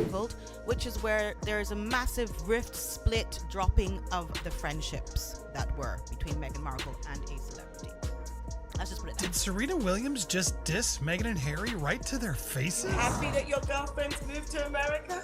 difficult, which is where there is a massive rift, split, dropping of the friendships that were between Meghan Markle and a celebrity. Let's just put it that way. Did Serena Williams just diss Meghan and Harry right to their faces? Happy that your girlfriends moved to America?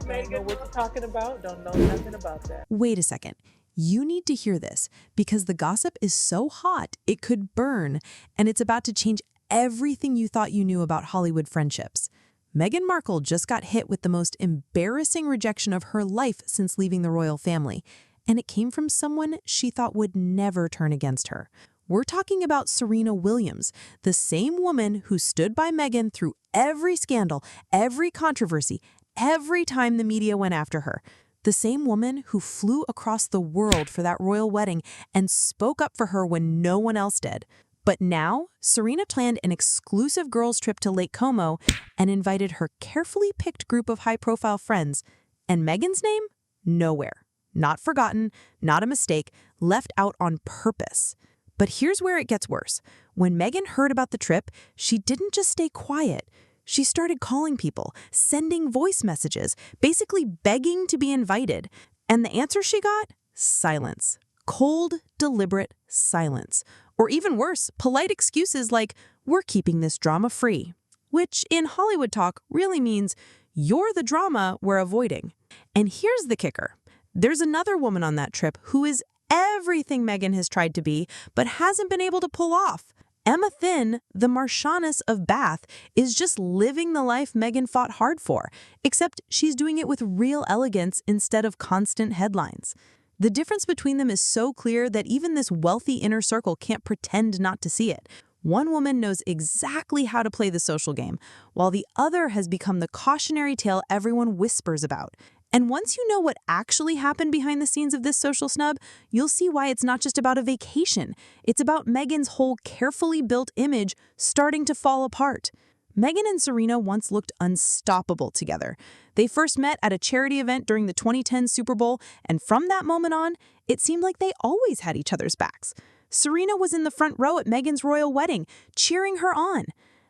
Don't know what you're talking about. Don't know nothing about that. Wait a second. You need to hear this because the gossip is so hot it could burn, and it's about to change everything you thought you knew about Hollywood friendships. Meghan Markle just got hit with the most embarrassing rejection of her life since leaving the royal family, and it came from someone she thought would never turn against her. We're talking about Serena Williams, the same woman who stood by Meghan through every scandal, every controversy, every time the media went after her. The same woman who flew across the world for that royal wedding and spoke up for her when no one else did. But now, Serena planned an exclusive girls' trip to Lake Como and invited her carefully picked group of high-profile friends. And Meghan's name? Nowhere. Not forgotten, not a mistake, left out on purpose. But here's where it gets worse. When Meghan heard about the trip, she didn't just stay quiet. She started calling people, sending voice messages, basically begging to be invited. And the answer she got? Silence. Cold, deliberate silence. Or even worse, polite excuses like, we're keeping this drama free. Which, in Hollywood talk, really means you're the drama we're avoiding. And here's the kicker. There's another woman on that trip who is everything Meghan has tried to be, but hasn't been able to pull off. Emma Thynn, the Marchioness of Bath, is just living the life Meghan fought hard for, except she's doing it with real elegance instead of constant headlines. The difference between them is so clear that even this wealthy inner circle can't pretend not to see it. One woman knows exactly how to play the social game, while the other has become the cautionary tale everyone whispers about. And once you know what actually happened behind the scenes of this social snub, you'll see why it's not just about a vacation. It's about Meghan's whole carefully built image starting to fall apart. Meghan and Serena once looked unstoppable together. They first met at a charity event during the 2010 Super Bowl, and from that moment on, it seemed like they always had each other's backs. Serena was in the front row at Meghan's royal wedding, cheering her on.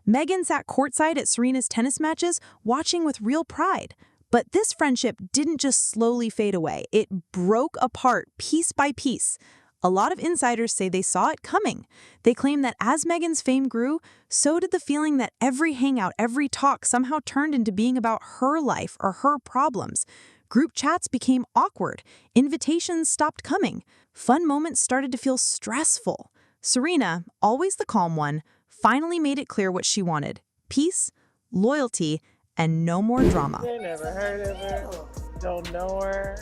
Meghan sat courtside at Serena's tennis matches, watching with real pride. But this friendship didn't just slowly fade away. It broke apart piece by piece. A lot of insiders say they saw it coming. They claim that as Meghan's fame grew, so did the feeling that every hangout, every talk somehow turned into being about her life or her problems. Group chats became awkward. Invitations stopped coming. Fun moments started to feel stressful. Serena, always the calm one, finally made it clear what she wanted: peace, loyalty, and no more drama. I never heard of her. Don't know her.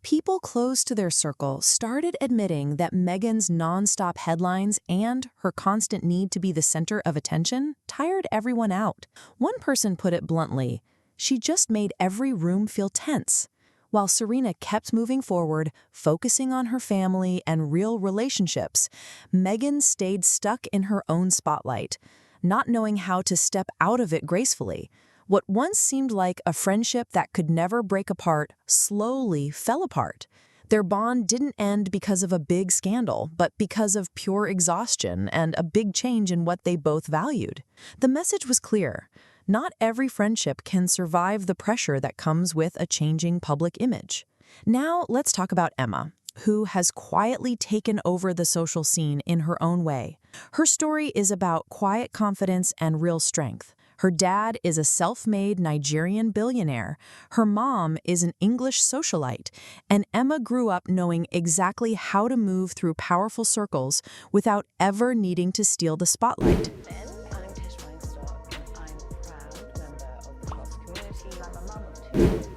People close to their circle started admitting that Meghan's nonstop headlines and her constant need to be the center of attention tired everyone out. One person put it bluntly, she just made every room feel tense. While Serena kept moving forward, focusing on her family and real relationships, Meghan stayed stuck in her own spotlight, not knowing how to step out of it gracefully. What once seemed like a friendship that could never break apart slowly fell apart. Their bond didn't end because of a big scandal, but because of pure exhaustion and a big change in what they both valued. The message was clear. Not every friendship can survive the pressure that comes with a changing public image. Now let's talk about Emma, who has quietly taken over the social scene in her own way. Her story is about quiet confidence and real strength. Her dad is a self-made Nigerian billionaire. Her mom is an English socialite. And Emma grew up knowing exactly how to move through powerful circles without ever needing to steal the spotlight. I'm Tish Weinstock, and I'm a proud member of the Scots community. I'm a mum of two.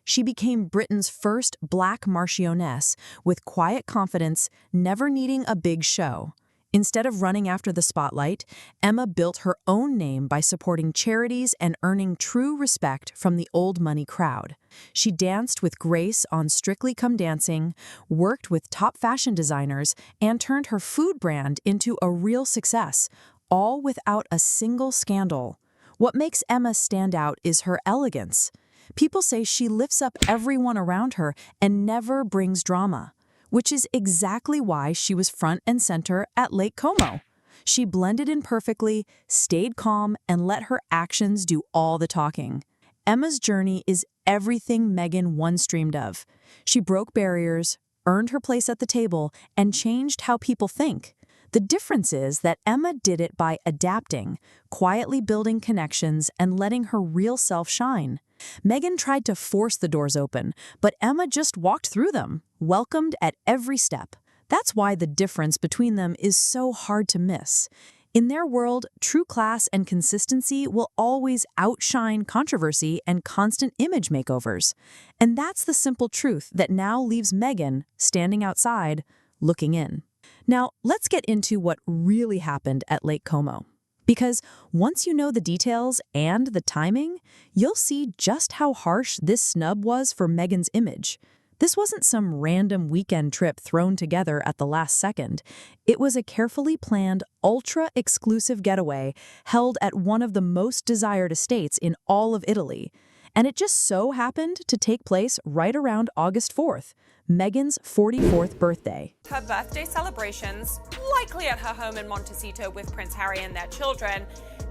She became Britain's first Black Marchioness with quiet confidence, never needing a big show. Instead of running after the spotlight, Emma built her own name by supporting charities and earning true respect from the old money crowd. She danced with grace on Strictly Come Dancing, worked with top fashion designers, and turned her food brand into a real success, all without a single scandal. What makes Emma stand out is her elegance. People say she lifts up everyone around her and never brings drama, which is exactly why she was front and center at Lake Como. She blended in perfectly, stayed calm, and let her actions do all the talking. Emma's journey is everything Meghan once dreamed of. She broke barriers, earned her place at the table, and changed how people think. The difference is that Emma did it by adapting, quietly building connections, and letting her real self shine. Meghan tried to force the doors open, but Emma just walked through them, welcomed at every step. That's why the difference between them is so hard to miss. In their world, true class and consistency will always outshine controversy and constant image makeovers. And that's the simple truth that now leaves Meghan standing outside, looking in. Now, let's get into what really happened at Lake Como. Because once you know the details and the timing, you'll see just how harsh this snub was for Meghan's image. This wasn't some random weekend trip thrown together at the last second. It was a carefully planned, ultra-exclusive getaway held at one of the most desired estates in all of Italy. And it just so happened to take place right around August 4th, Meghan's 44th birthday. Her birthday celebrations, likely at her home in Montecito with Prince Harry and their children,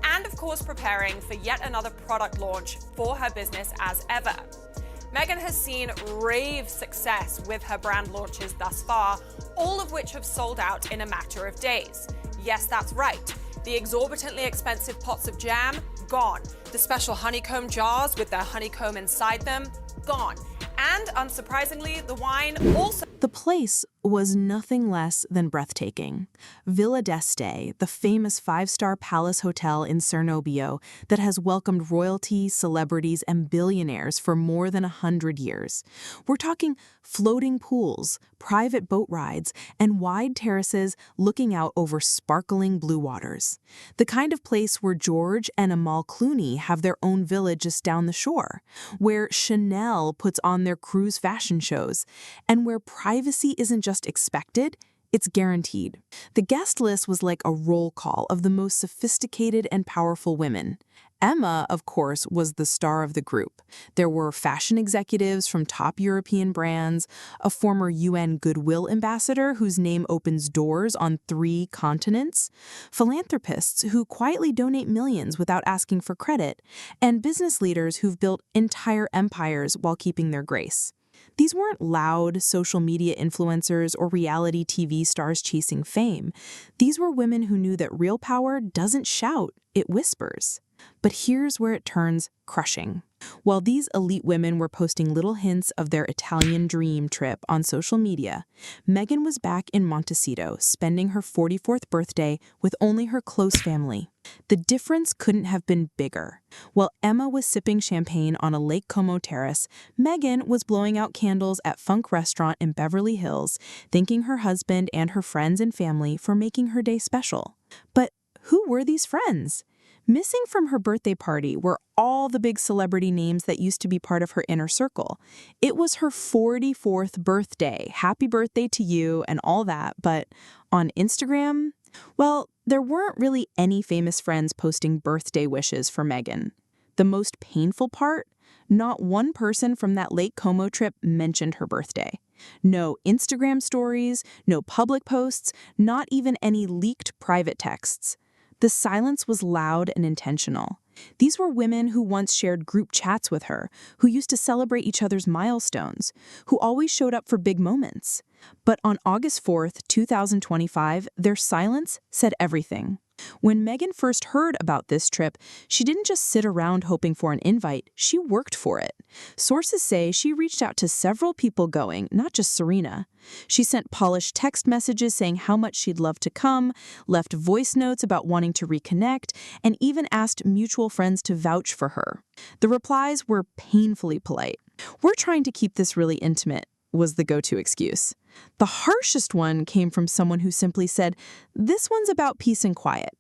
and of course preparing for yet another product launch for her business as ever. Meghan has seen rave success with her brand launches thus far, all of which have sold out in a matter of days. Yes, that's right. The exorbitantly expensive pots of jam, gone. The special honeycomb jars with their honeycomb inside them, gone. And unsurprisingly, the wine also. The place was nothing less than breathtaking. Villa d'Este, the famous five-star palace hotel in Cernobbio that has welcomed royalty, celebrities, and billionaires for more than 100 years. We're talking floating pools, private boat rides, and wide terraces looking out over sparkling blue waters. The kind of place where George and Amal Clooney have their own villa just down the shore, where Chanel puts on their cruise fashion shows, and where privacy isn't just expected, it's guaranteed. The guest list was like a roll call of the most sophisticated and powerful women. Emma, of course, was the star of the group. There were fashion executives from top European brands, a former UN Goodwill ambassador whose name opens doors on 3 continents, philanthropists who quietly donate millions without asking for credit, and business leaders who've built entire empires while keeping their grace. These weren't loud social media influencers or reality TV stars chasing fame. These were women who knew that real power doesn't shout, it whispers. But here's where it turns crushing. While these elite women were posting little hints of their Italian dream trip on social media, Meghan was back in Montecito, spending her 44th birthday with only her close family. The difference couldn't have been bigger. While Emma was sipping champagne on a Lake Como terrace, Meghan was blowing out candles at Funk Restaurant in Beverly Hills, thanking her husband and her friends and family for making her day special. But who were these friends? Missing from her birthday party were all the big celebrity names that used to be part of her inner circle. It was her 44th birthday. Happy birthday to you and all that. But on Instagram, well, there weren't really any famous friends posting birthday wishes for Meghan. The most painful part? Not one person from that Lake Como trip mentioned her birthday. No Instagram stories, no public posts, not even any leaked private texts. The silence was loud and intentional. These were women who once shared group chats with her, who used to celebrate each other's milestones, who always showed up for big moments. But on August 4th, 2025, their silence said everything. When Meghan first heard about this trip, she didn't just sit around hoping for an invite, she worked for it. Sources say she reached out to several people going, not just Serena. She sent polished text messages saying how much she'd love to come, left voice notes about wanting to reconnect, and even asked mutual friends to vouch for her. The replies were painfully polite. "We're trying to keep this really intimate," was the go-to excuse. The harshest one came from someone who simply said, "This one's about peace and quiet."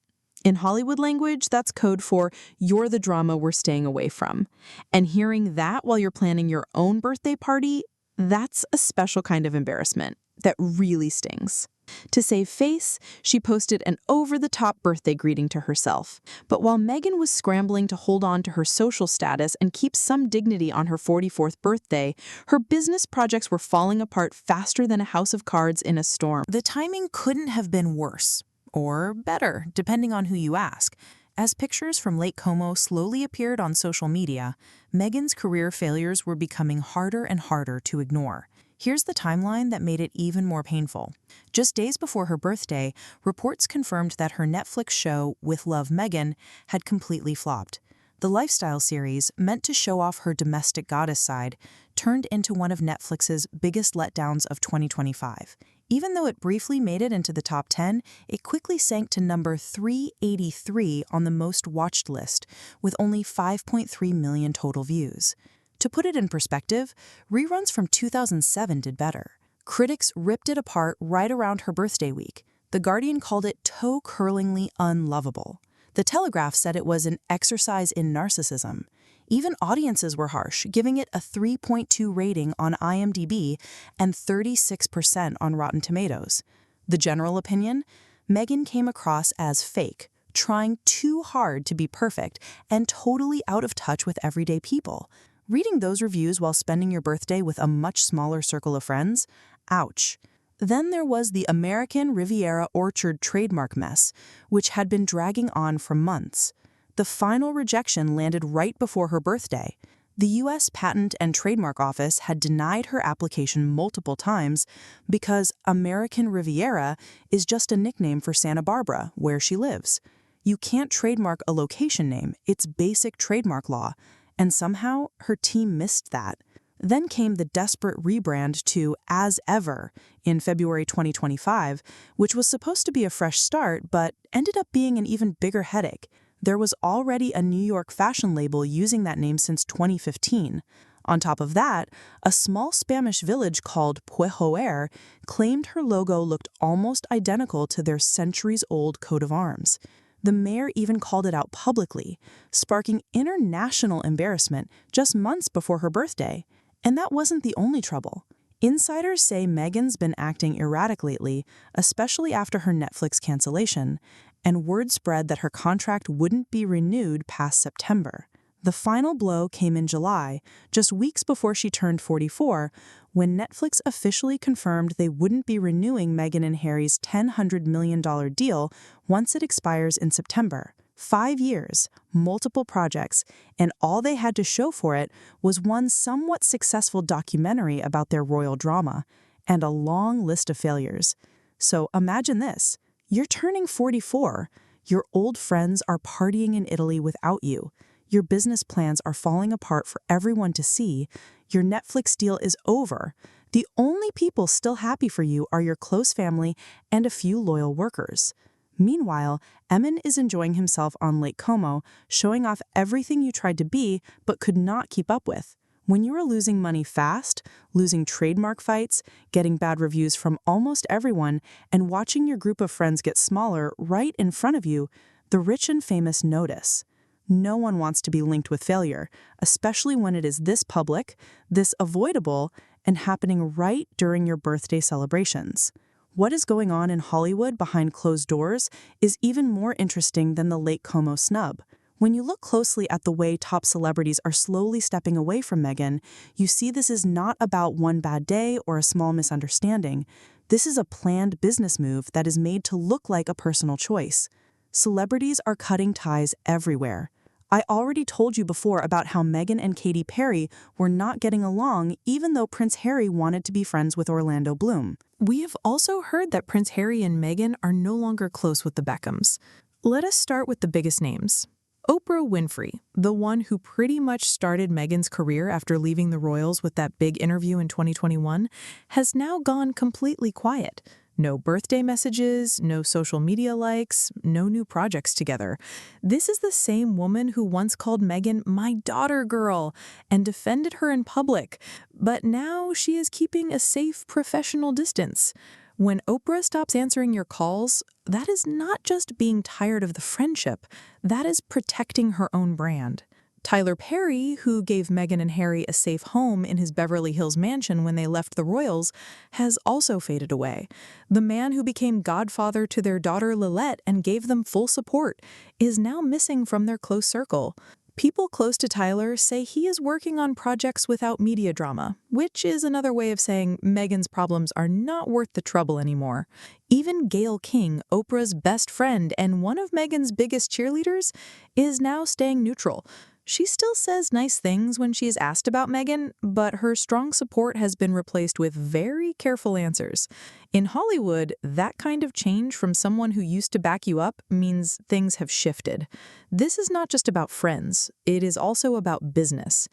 In Hollywood language, that's code for "you're the drama we're staying away from." And hearing that while you're planning your own birthday party, that's a special kind of embarrassment that really stings. To save face, she posted an over-the-top birthday greeting to herself. But while Meghan was scrambling to hold on to her social status and keep some dignity on her 44th birthday, her business projects were falling apart faster than a house of cards in a storm. The timing couldn't have been worse. or better, depending on who you ask. As pictures from Lake Como slowly appeared on social media, Meghan's career failures were becoming harder and harder to ignore. Here's the timeline that made it even more painful. Just days before her birthday, reports confirmed that her Netflix show, With Love, Meghan, had completely flopped. The lifestyle series, meant to show off her domestic goddess side, turned into one of Netflix's biggest letdowns of 2025. Even though it briefly made it into the top 10, it quickly sank to number 383 on the most watched list, with only 5.3 million total views. To put it in perspective, reruns from 2007 did better. Critics ripped it apart right around her birthday week. The Guardian called it toe-curlingly unlovable. The Telegraph said it was an exercise in narcissism. Even audiences were harsh, giving it a 3.2 rating on IMDb and 36% on Rotten Tomatoes. The general opinion? Meghan came across as fake, trying too hard to be perfect and totally out of touch with everyday people. Reading those reviews while spending your birthday with a much smaller circle of friends? Ouch. Then there was the American Riviera Orchard trademark mess, which had been dragging on for months. The final rejection landed right before her birthday. The U.S. Patent and Trademark Office had denied her application multiple times because American Riviera is just a nickname for Santa Barbara, where she lives. You can't trademark a location name, it's basic trademark law. And somehow, her team missed that. Then came the desperate rebrand to As Ever in February 2025, which was supposed to be a fresh start, but ended up being an even bigger headache. There was already a New York fashion label using that name since 2015. On top of that, a small Spanish village called Puejoer claimed her logo looked almost identical to their centuries-old coat of arms. The mayor even called it out publicly, sparking international embarrassment just months before her birthday. And that wasn't the only trouble. Insiders say Meghan's been acting erratic lately, especially after her Netflix cancellation, and word spread that her contract wouldn't be renewed past September. The final blow came in July, just weeks before she turned 44, when Netflix officially confirmed they wouldn't be renewing Meghan and Harry's $100 million deal once it expires in September. 5 years, multiple projects, and all they had to show for it was one somewhat successful documentary about their royal drama, and a long list of failures. So imagine this. You're turning 44. Your old friends are partying in Italy without you. Your business plans are falling apart for everyone to see. Your Netflix deal is over. The only people still happy for you are your close family and a few loyal workers. Meanwhile, Emin is enjoying himself on Lake Como, showing off everything you tried to be but could not keep up with. When you are losing money fast, losing trademark fights, getting bad reviews from almost everyone, and watching your group of friends get smaller right in front of you, the rich and famous notice. No one wants to be linked with failure, especially when it is this public, this avoidable, and happening right during your birthday celebrations. What is going on in Hollywood behind closed doors is even more interesting than the Lake Como snub. When you look closely at the way top celebrities are slowly stepping away from Meghan, you see this is not about one bad day or a small misunderstanding. This is a planned business move that is made to look like a personal choice. Celebrities are cutting ties everywhere. I already told you before about how Meghan and Katy Perry were not getting along even though Prince Harry wanted to be friends with Orlando Bloom. We have also heard that Prince Harry and Meghan are no longer close with the Beckhams. Let us start with the biggest names. Oprah Winfrey, the one who pretty much started Meghan's career after leaving the royals with that big interview in 2021, has now gone completely quiet. No birthday messages, no social media likes, no new projects together. This is the same woman who once called Meghan "my daughter girl" and defended her in public, but now she is keeping a safe professional distance. When Oprah stops answering your calls, that is not just being tired of the friendship, that is protecting her own brand. Tyler Perry, who gave Meghan and Harry a safe home in his Beverly Hills mansion when they left the royals, has also faded away. The man who became godfather to their daughter Lilette and gave them full support is now missing from their close circle. People close to Tyler say he is working on projects without media drama, which is another way of saying Meghan's problems are not worth the trouble anymore. Even Gayle King, Oprah's best friend and one of Meghan's biggest cheerleaders, is now staying neutral. She still says nice things when she is asked about Meghan, but her strong support has been replaced with very careful answers. In Hollywood, that kind of change from someone who used to back you up means things have shifted. This is not just about friends, it is also about business.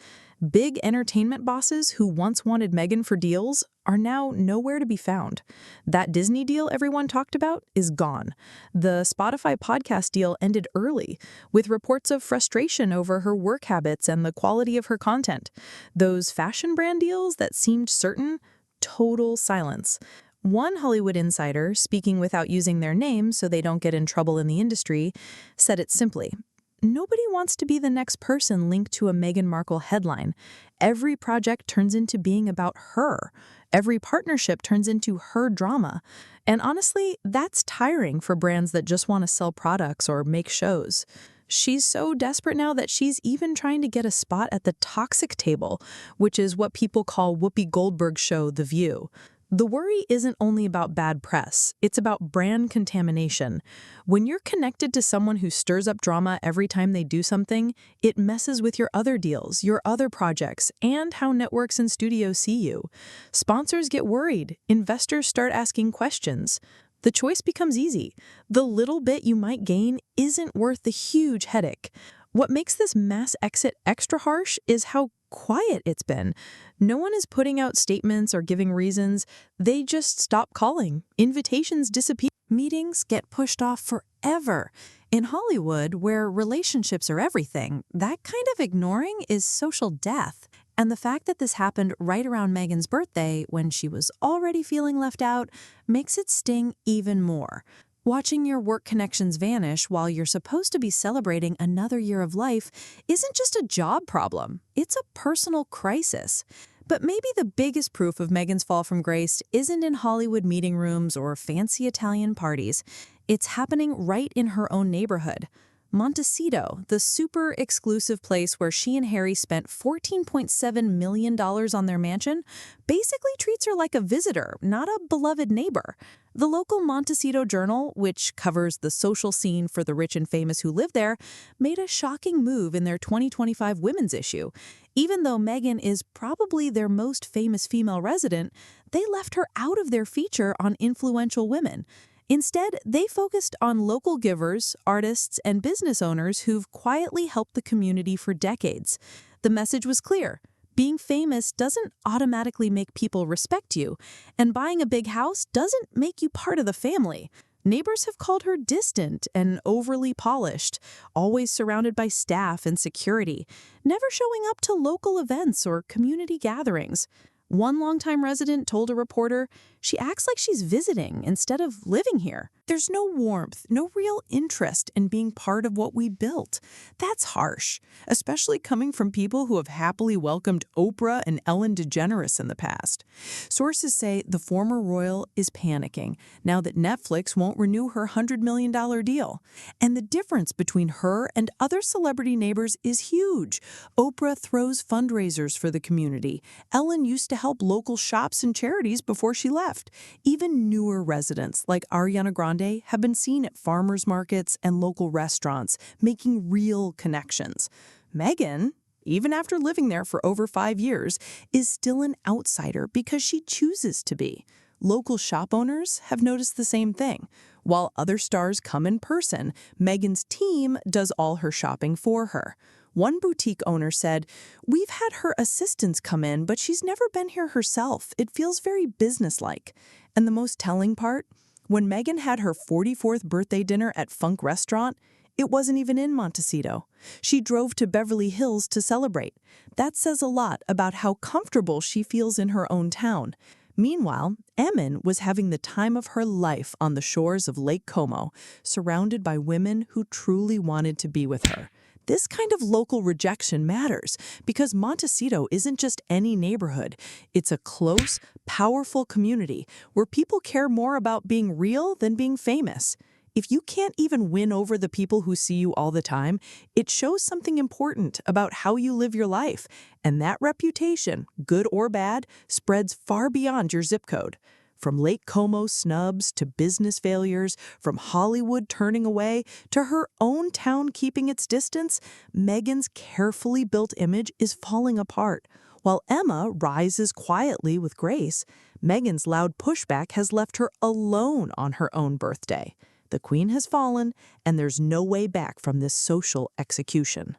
Big entertainment bosses who once wanted Meghan for deals are now nowhere to be found. That Disney deal everyone talked about is gone. The Spotify podcast deal ended early, with reports of frustration over her work habits and the quality of her content. Those fashion brand deals that seemed certain, total silence. One Hollywood insider, speaking without using their name so they don't get in trouble in the industry, said it simply. Nobody wants to be the next person linked to a Meghan Markle headline. Every project turns into being about her. Every partnership turns into her drama. And honestly, that's tiring for brands that just want to sell products or make shows. She's so desperate now that she's even trying to get a spot at the toxic table, which is what people call Whoopi Goldberg's show, The View. The worry isn't only about bad press, it's about brand contamination. When you're connected to someone who stirs up drama every time they do something, it messes with your other deals, your other projects, and how networks and studios see you. Sponsors get worried, investors start asking questions. The choice becomes easy. The little bit you might gain isn't worth the huge headache. What makes this mass exit extra harsh is how quiet it's been. No one is putting out statements or giving reasons. They just stop calling. Invitations disappear. Meetings get pushed off forever. In Hollywood, where relationships are everything, that kind of ignoring is social death. And the fact that this happened right around Meghan's birthday, when she was already feeling left out, makes it sting even more. Watching your work connections vanish while you're supposed to be celebrating another year of life isn't just a job problem, it's a personal crisis. But maybe the biggest proof of Meghan's fall from grace isn't in Hollywood meeting rooms or fancy Italian parties. It's happening right in her own neighborhood. Montecito, the super exclusive place where she and Harry spent $14.7 million on their mansion, basically treats her like a visitor, not a beloved neighbor. The local Montecito Journal, which covers the social scene for the rich and famous who live there, made a shocking move in their 2025 women's issue. Even though Meghan is probably their most famous female resident, they left her out of their feature on influential women. Instead, they focused on local givers, artists, and business owners who've quietly helped the community for decades. The message was clear. Being famous doesn't automatically make people respect you, and buying a big house doesn't make you part of the family. Neighbors have called her distant and overly polished, always surrounded by staff and security, never showing up to local events or community gatherings. One longtime resident told a reporter, she acts like she's visiting instead of living here. There's no warmth, no real interest in being part of what we built. That's harsh, especially coming from people who have happily welcomed Oprah and Ellen DeGeneres in the past. Sources say the former royal is panicking now that Netflix won't renew her $100 million deal. And the difference between her and other celebrity neighbors is huge. Oprah throws fundraisers for the community. Ellen used to help local shops and charities before she left. Even newer residents like Ariana Grande have been seen at farmers markets and local restaurants, making real connections. Meghan, even after living there for over 5 years, is still an outsider because she chooses to be. Local shop owners have noticed the same thing. While other stars come in person, Meghan's team does all her shopping for her. One boutique owner said, "We've had her assistants come in, but she's never been here herself. It feels very businesslike." And the most telling part? When Meghan had her 44th birthday dinner at Funk Restaurant, it wasn't even in Montecito. She drove to Beverly Hills to celebrate. That says a lot about how comfortable she feels in her own town. Meanwhile, Emin was having the time of her life on the shores of Lake Como, surrounded by women who truly wanted to be with her. This kind of local rejection matters because Montecito isn't just any neighborhood. It's a close, powerful community where people care more about being real than being famous. If you can't even win over the people who see you all the time, it shows something important about how you live your life. And that reputation, good or bad, spreads far beyond your zip code. From Lake Como snubs to business failures, from Hollywood turning away to her own town keeping its distance, Meghan's carefully built image is falling apart. While Emma rises quietly with grace, Meghan's loud pushback has left her alone on her own birthday. The Queen has fallen, and there's no way back from this social execution.